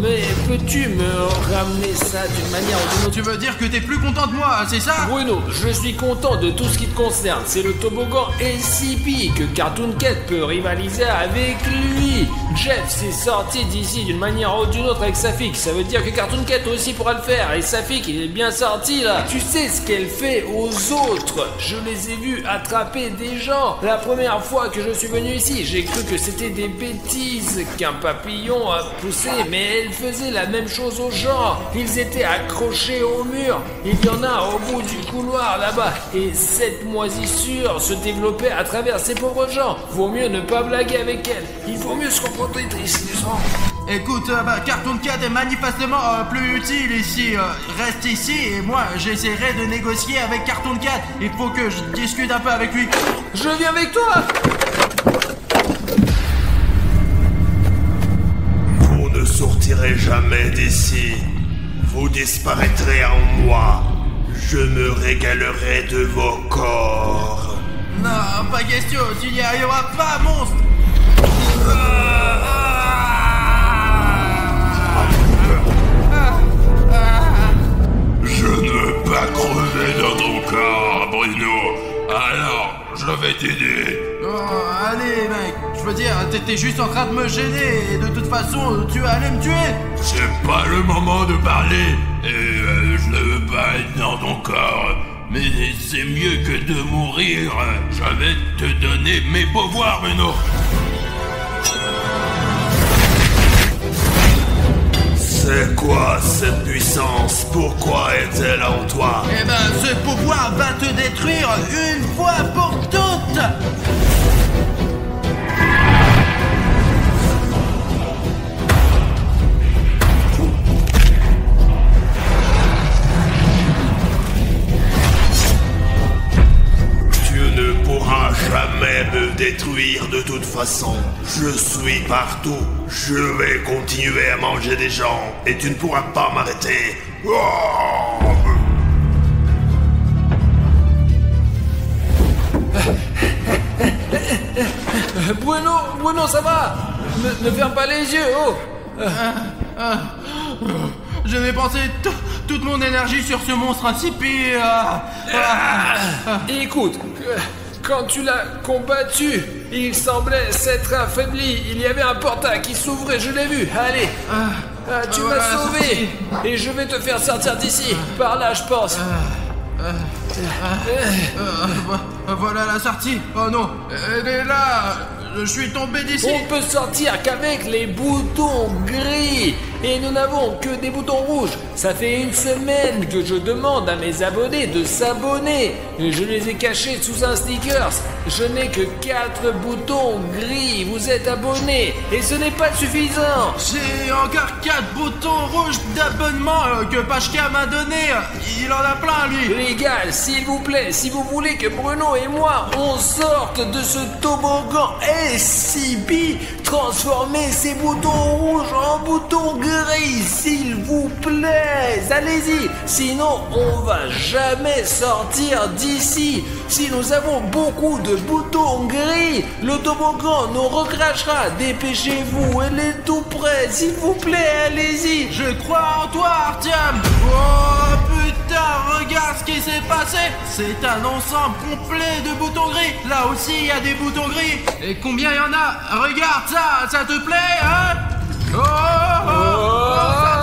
Mais peux-tu me ramener ça d'une manière ou d'une autre? Tu veux dire que t'es plus content de moi, c'est ça? Bruno, je suis content de tout ce qui te concerne. C'est le toboggan SCP que Cartoon Cat peut rivaliser avec lui. Jeff s'est sorti d'ici d'une manière ou d'une autre avec Safik. Ça veut dire que Cartoon Cat aussi pourra le faire. Et Safik, il est bien sorti là. Tu sais ce qu'elle fait aux autres? Je les ai vus attraper des gens. La première fois que je suis venu ici, j'ai cru que c'était des bêtises qu'un papillon a poussé. Mais elle faisait la même chose aux gens. Ils étaient accrochés au mur. Il y en a au bout du couloir là-bas. Et cette moisissure se développait à travers ces pauvres gens. Vaut mieux ne pas blaguer avec elle. Il vaut mieux se comporter tristement. Écoute, Cartoon Cat est manifestement plus utile ici. Reste ici et moi j'essaierai de négocier avec Cartoon Cat. Il faut que je discute un peu avec lui. Je viens avec toi. Vous ne sortirez jamais d'ici. Vous disparaîtrez en moi. Je me régalerai de vos corps. Non, pas question, tu n'y arriveras pas, monstre. Je ne veux pas crever dans ton corps, Bruno. Alors, je vais t'aider. Oh, allez, mec, je veux dire, t'étais juste en train de me gêner et de toute façon, tu allais me tuer. C'est pas le moment de parler. Et je ne veux pas être dans ton corps. Mais c'est mieux que de mourir. Je vais te donner mes pouvoirs, Bruno. C'est quoi cette puissance? Pourquoi est-elle en toi? Eh ben, ce pouvoir va te détruire une fois pour toutes. Tu ne pourras jamais me détruire de toute façon. Je suis partout. Je vais continuer à manger des gens et tu ne pourras pas m'arrêter. Oh! Bruno, ça va? Ne ferme pas les yeux, oh! Je vais penser toute mon énergie sur ce monstre insipide. Écoute, quand tu l'as combattu, il semblait s'être affaibli. Il y avait un portail qui s'ouvrait, je l'ai vu. Allez, tu m'as sauvé. Et je vais te faire sortir d'ici. Par là, je pense. Voilà la sortie. Oh non, elle est là. Je suis tombé d'ici. On peut sortir qu'avec les boutons gris. Et nous n'avons que des boutons rouges. Ça fait une semaine que je demande à mes abonnés de s'abonner. Et je les ai cachés sous un stickers. Je n'ai que 4 boutons gris. Vous êtes abonnés. Et ce n'est pas suffisant. J'ai encore 4 boutons rouges d'abonnement que Pachka m'a donné. Il en a plein, lui. Les gars, s'il vous plaît, si vous voulez que Bruno et moi, on sorte de ce toboggan SCP, transformez ces boutons rouges en boutons gris, s'il vous plaît. Allez-y, sinon on va jamais sortir d'ici. Si nous avons beaucoup de boutons gris, le toboggan nous recrachera. Dépêchez-vous, elle est tout près, s'il vous plaît, allez-y. Je crois en toi, Artyom. Oh putain, regarde ce qui s'est passé. C'est un ensemble complet de boutons gris. Là aussi, il y a des boutons gris. Et combien il y en a? Regarde ça, ça te plaît, hein? Oh, oh, oh, ça